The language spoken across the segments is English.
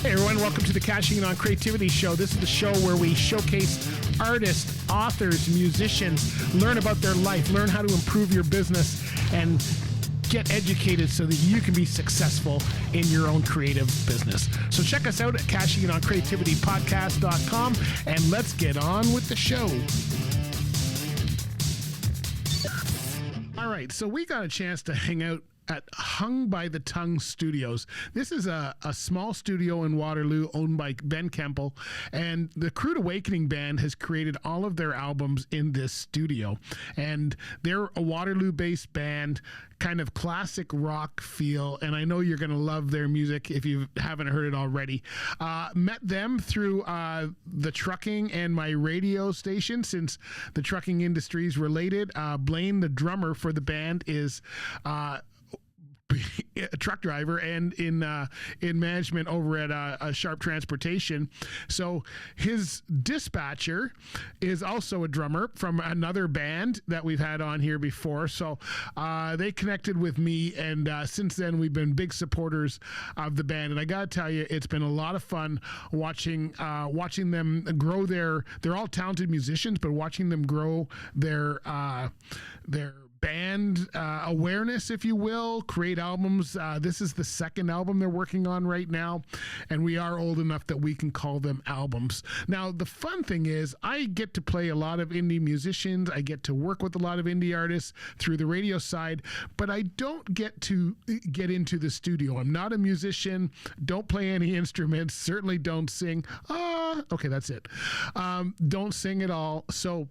Hey everyone, welcome to the Cashing In on Creativity Show. This is the show where we showcase artists, authors, musicians, learn about their life, learn how to improve your business, and get educated so that you can be successful in your own creative business. So check us out at cashinginOnCreativityPodcast.com, and let's get on with the show. All right, so we got a chance to hang out at Hung by the Tongue Studios. This is a small studio in Waterloo owned by Ben Kemple, and the Crude Awakening band has created all of their albums in this studio. And they're a Waterloo-based band, kind of classic rock feel, and I know you're going to love their music if you haven't heard it already. Met them through the trucking and my radio station, since the trucking industry is related. Blaine, the drummer for the band, is a truck driver and in management over at Sharp Transportation. So his dispatcher is also a drummer from another band that we've had on here before. So they connected with me, and since then we've been big supporters of the band. And I gotta tell you, it's been a lot of fun watching them grow they're all talented musicians, but watching them grow their band awareness, if you will, create albums. This is the second album they're working on right now, and we are old enough that we can call them albums. Now, the fun thing is I get to play a lot of indie musicians. I get to work with a lot of indie artists through the radio side, but I don't get to get into the studio. I'm not a musician, don't play any instruments, certainly don't sing. Okay, that's it. Don't sing at all. So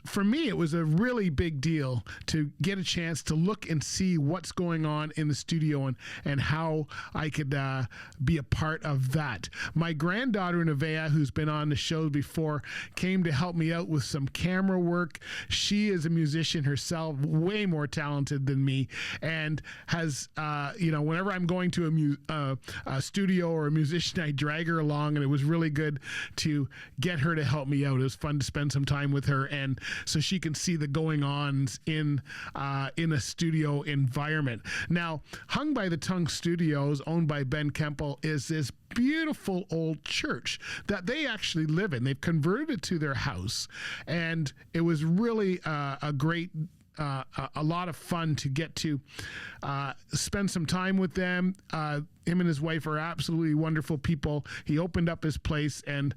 for me, it was a really big deal to get a chance to look and see what's going on in the studio and how I could be a part of that. My granddaughter, Nevaeh, who's been on the show before, came to help me out with some camera work. She is a musician herself, way more talented than me, and has, whenever I'm going to a studio or a musician, I drag her along, and it was really good to get her to help me out. It was fun to spend some time with her, and so she can see the going-ons in a studio environment. Now, Hung by the Tongue Studios, owned by Ben Kemple, is this beautiful old church that they actually live in. They've converted it to their house, and it was really a great a lot of fun to get to spend some time with them. Him and his wife are absolutely wonderful people. He opened up his place, and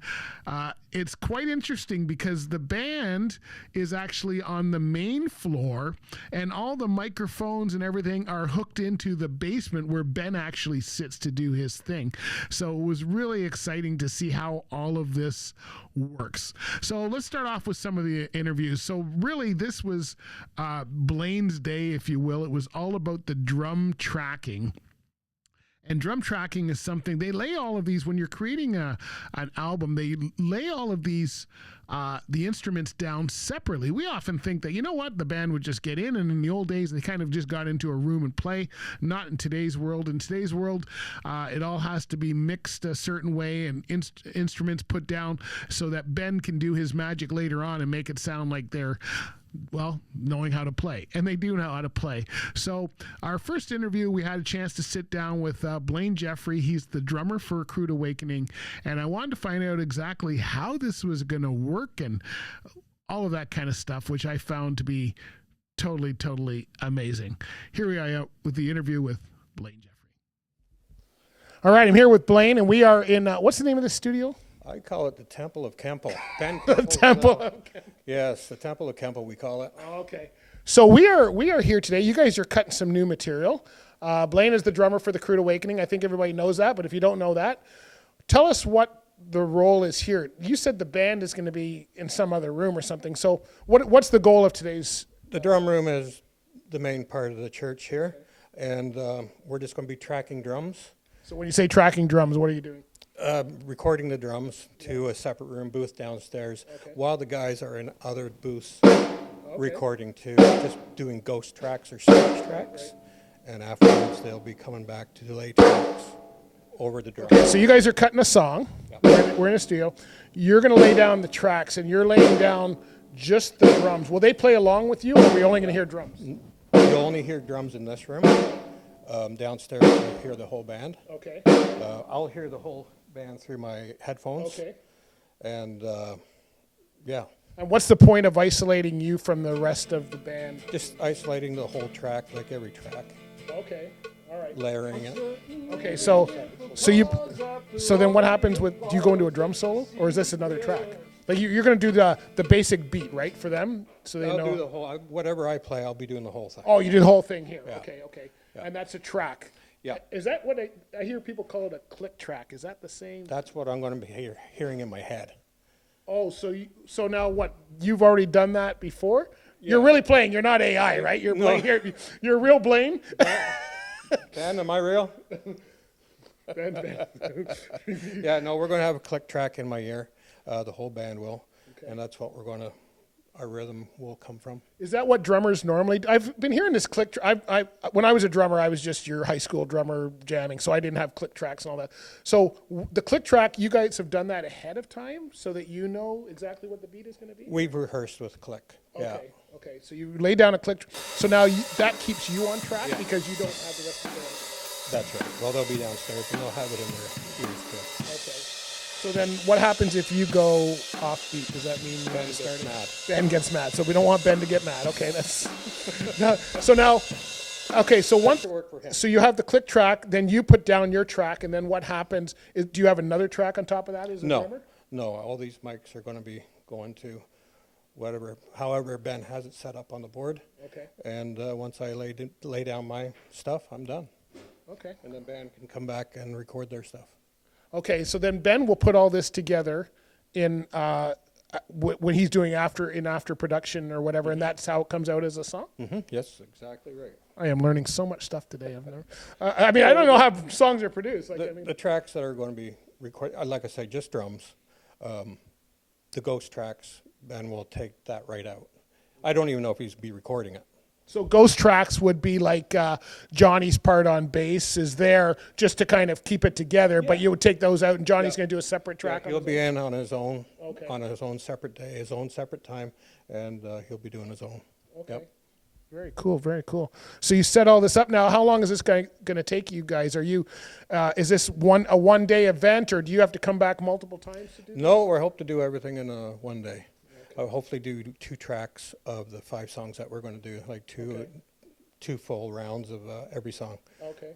it's quite interesting because the band is actually on the main floor, and all the microphones and everything are hooked into the basement where Ben actually sits to do his thing. So it was really exciting to see how all of this works. So let's start off with some of the interviews. So really, this was Blaine's day, if you will. It was all about the drum tracking. And drum tracking is something, they lay all of these, when you're creating an album, they lay all of these, the instruments down separately. We often think that, you know what, the band would just get in, and in the old days, they kind of just got into a room and play. Not in today's world. In today's world, it all has to be mixed a certain way and instruments put down so that Ben can do his magic later on and make it sound like they're, well, knowing how to play. And they do know how to play. So our first interview, we had a chance to sit down with Blaine Jeffrey. He's the drummer for Crude Awakening. And I wanted to find out exactly how this was going to work and all of that kind of stuff, which I found to be totally, totally amazing. Here we are with the interview with Blaine Jeffrey. All right, I'm here with Blaine, and we are in, what's the name of the studio? I call it the Temple of Kemple. The Temple of Kemple. Yes, the Temple of Kemple, we call it. Okay. So we are here today. You guys are cutting some new material. Blaine is the drummer for the Crude Awakening. I think everybody knows that, but if you don't know that, tell us what the role is here. You said the band is going to be in some other room or something. So what's the goal of today's? The drum room is the main part of the church here, and we're just going to be tracking drums. So when you say tracking drums, what are you doing? Recording the drums to a separate room booth downstairs, while the guys are in other booths recording too, just doing ghost tracks or stage tracks, and afterwards they'll be coming back to lay tracks over the drums. Okay, so you guys are cutting a song. Yep. We're in a studio. You're going to lay down the tracks, and you're laying down just the drums. Will they play along with you, or are we only going to hear drums? You'll only hear drums in this room. Downstairs, I hear the whole band. Okay. I'll hear the whole band through my headphones. Okay. And yeah, And what's the point of isolating you from the rest of the band? just isolating the whole track, like every track, Okay. All right. layering it. Okay. So then what happens with? Do you go into a drum solo, or is this another track? Like you're going to do the basic beat, right, for them, so they I'll know. do the whole, whatever I play, I'll be doing the whole thing. Oh, you did the whole thing here. Yeah. Okay. Okay. Yeah. And that's a track. Yeah. Is that what I hear people call it, a click track? Is that the same? That's what I'm going to be hearing in my head. Oh, so now what? You've already done that before? You're really playing. You're not AI, right? You're No. playing here. You're real Blaine. Dan, am I real? Yeah, no, we're going to have a click track in my ear. The whole band will. Okay. And that's what our rhythm will come from. Is that what drummers normally do? I've been hearing this click. When I was a drummer, I was just your high school drummer jamming, so I didn't have click tracks and all that. So the click track, you guys have done that ahead of time so that you know exactly what the beat is going to be? We've rehearsed with click. Yeah. Okay. Okay. So you lay down a click. So now that keeps you on track because you don't have the rest of the. That's right. Well, they'll be downstairs and they'll have it in their ears too. Okay. So then what happens if you go off beat? Does that mean Ben you gets mad. Ben gets mad. So we don't want Ben to get mad. Okay, that's so once work for him. so you have the click track, then you put down your track, and then what happens is, do you have another track on top of that as a No, drummer? no, all these mics are going to be going to however Ben has it set up on the board. Okay. And once I lay down my stuff, I'm done. Okay. And then Ben can come back and record their stuff. Okay, so then Ben will put all this together in when he's doing after production or whatever, and that's how it comes out as a song. Yes, exactly right. I am learning so much stuff today. I've never. I mean, I don't know how songs are produced. Like, The tracks that are going to be recorded, like I say, just drums. The ghost tracks, Ben will take that right out. I don't even know if he's be recording it. so ghost tracks would be like Johnny's part on bass is there just to kind of keep it together, but you would take those out, and Johnny's going to do a separate track. He'll be in on his own, Okay. on his own separate day, his own separate time, and he'll be doing his own. Okay. Yep. Very cool. Very cool. So you set all this up now. How long is this going to take you guys? Are you? Is this a 1 day event, or do you have to come back multiple times to do? No, we hope to do everything in one day. I'll hopefully do 2 tracks of the 5 songs that we're going to do, like two full rounds of every song. Okay.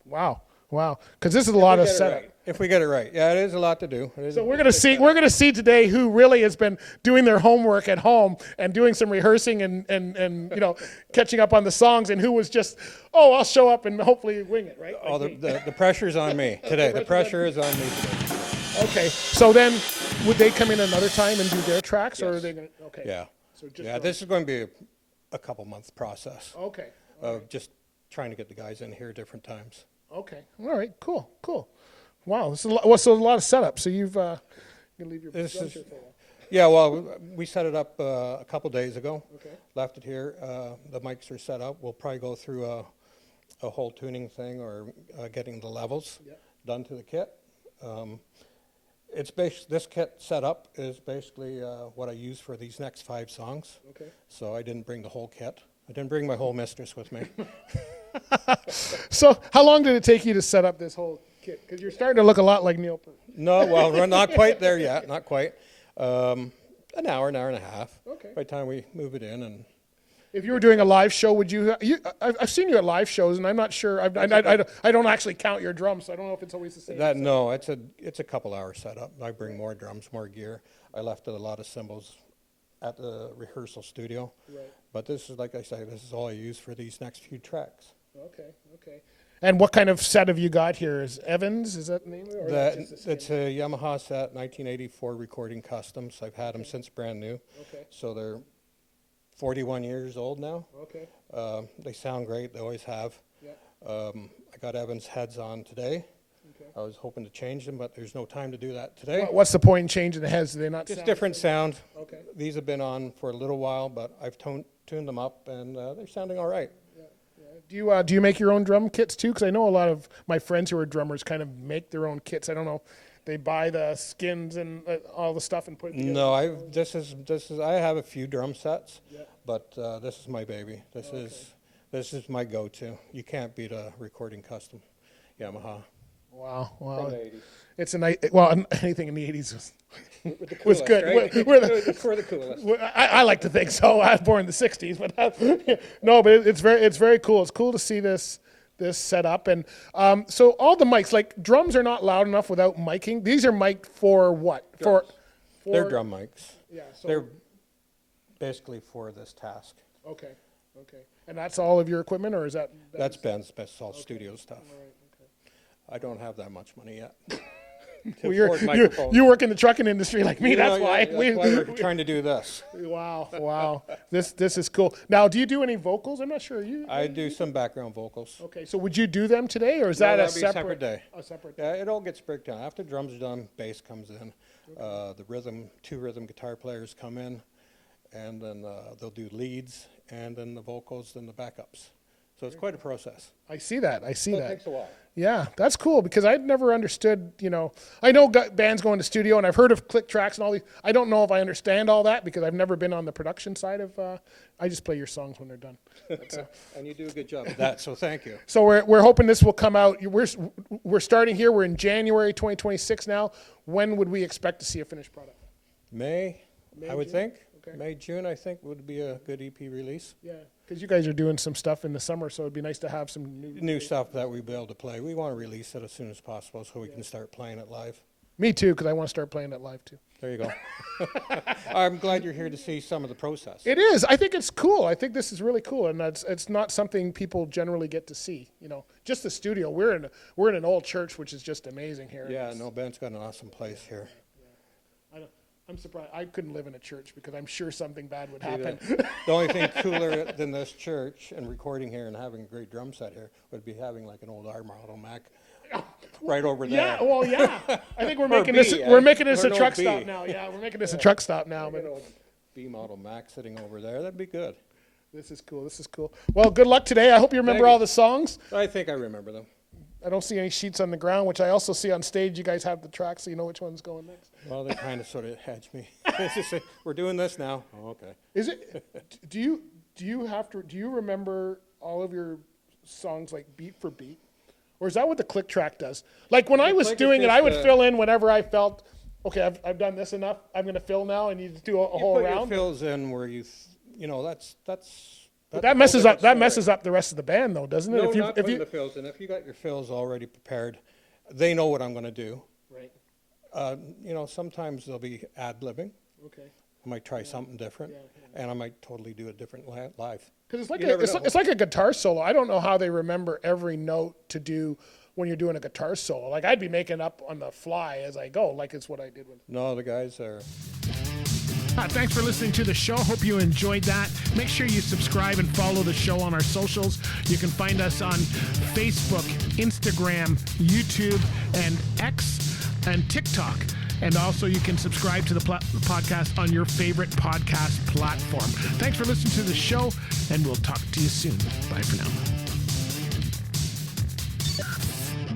Wow. Wow. Because this is a lot of setup. If we get it right. Yeah, it is a lot to do. So we're gonna see today who really has been doing their homework at home and doing some rehearsing and catching up on the songs, and who was just, I'll show up and hopefully wing it, right? Oh, Like me. the pressure's on me today. The pressure is on me today. Okay. So then, would they come in another time and do their tracks, or are they gonna? Okay. Yeah. So just Yeah, this is going to be a couple month process Okay. of just trying to get the guys in here at different times. Okay. All right. Cool. Cool. Wow. This is a lot of setup. So you've you can leave your This drum is- shirt for a while. Yeah, well, we set it up a couple days ago. Okay. Left it here. The mics are set up. We'll probably go through a whole tuning thing or getting the levels Yep. done to the kit. This kit setup is basically what I use for these next 5 songs. Okay. So I didn't bring the whole kit. I didn't bring my whole mistress with me. So how long did it take you to set up this whole kit? Because you're starting to look a lot like Neil Peart. No, well, we're not quite there yet. Not quite. An hour and a half. Okay. By the time we move it in, and If you were doing a live show, would you? I've seen you at live shows, and I'm not sure. I don't actually count your drums, so I don't know if it's always the same. it's a couple hour setup. I bring more drums, more gear. I left a lot of cymbals at the rehearsal studio. Right. But this is, like I say, this is all I use for these next few tracks. Okay. Okay. And what kind of set have you got here? Is Evans? Is that the name? Or That, just a skin? it's a Yamaha set, 1984 recording customs. I've had them since brand new. Okay. So they're 41 years old now. Okay. They sound great. They always have. Yeah. I got Evans heads on today. Okay. I was hoping to change them, but there's no time to do that today. What's the point in changing the heads? Do they not Just sound different sound. Okay. These have been on for a little while, but I've tuned them up, and they're sounding all right. Do you make your own drum kits too? Because I know a lot of my friends who are drummers kind of make their own kits. I don't know. They buy the skins and all the stuff and put it together. No, I have a few drum sets, Yeah. but this is my baby. This is This is my go-to. You can't beat a recording custom Yamaha. Wow. From the 80s. It's a nice. Well, anything in the '80s The was coolest, good. right? We're the coolest. I like to think so. I was born in the '60s, but no. But it's very cool. It's cool to see this set up, and so all the mics, like drums, are not loud enough without miking. These are mic'd for what? Drums. For They're drum mics. Yeah. So They're basically for this task. okay. And that's all of your equipment, or is that? That's Ben's best all studio stuff. All right, okay. I don't have that much money yet. Well, afford microphones. you work in the trucking industry like me. You That's know, why. that's why we're trying to do this. Wow. This is cool. Now, do you do any vocals? I'm not sure. You? I do some background vocals. Okay, so would you do them today, or is No, that that'd be a separate day. A separate. Yeah, it all gets breakdown. After drums are done, bass comes in. The two rhythm guitar players come in, and then they'll do leads, and then the vocals, then the backups. So it's quite a process. I see that. So it takes a while. Yeah, that's cool because I'd never understood, I know bands go into studio and I've heard of click tracks and all these. I don't know if I understand all that because I've never been on the production side of, I just play your songs when they're done. And you do a good job of that, so thank you. So we're hoping this will come out. We're starting here. We're in January 2026 now. When would we expect to see a finished product? May, I would June? think. Okay. May, June, I think, would be a good EP release. Yeah, because you guys are doing some stuff in the summer, so it'd be nice to have some New stuff that we'll be able to play. We want to release it as soon as possible so we can start playing it live. Me too, because I want to start playing it live too. There you go. I'm glad you're here to see some of the process. It is. I think it's cool. I think this is really cool, and it's not something people generally get to see. Just the studio. We're in an old church, which is just amazing here. Yeah, no, Ben's got an awesome place here. I'm surprised. I couldn't live in a church because I'm sure something bad would happen. The only thing cooler than this church and recording here and having a great drum set here would be having like an old Armado Mac right over there. Yeah. Well, yeah. I think we're Or making B, this. eh? We're making this Or a no truck B. stop now. Yeah, we're making this a truck stop now. An But old B model Mac sitting over there. That'd be good. this is cool. Well, good luck today. I hope you remember Thank you. all the songs. I think I remember them. I don't see any sheets on the ground, which I also see on stage. You guys have the tracks, so you know which one's going next. Well, they kind of sort of hedge me. They just say, we're doing this now. Oh, okay. Is it? Do you remember all of your songs like beat for beat, or is that what the click track does? Like when I was click is doing it, just I would the- fill in whenever I felt. Okay, I've done this enough. I'm going to fill now, and you just do a whole You put your round. fills in where that's But that messes up. That messes up the rest of the band, though, doesn't it? No, if you, not if putting you, the fills in. If you got your fills already prepared, they know what I'm going to do. right. Sometimes they'll be ad-libbing. Okay. I might try something different, and I might totally do it different live. Because it's like You never know. it's like a guitar solo. I don't know how they remember every note to do when you're doing a guitar solo. Like I'd be making up on the fly as I go, like it's what I did with. No, the guys are. Thanks for listening to the show. Hope you enjoyed that. Make sure you subscribe and follow the show on our socials. You can find us on Facebook, Instagram, YouTube, and X, and TikTok. And also you can subscribe to the podcast on your favorite podcast platform. Thanks for listening to the show, and we'll talk to you soon. Bye for now.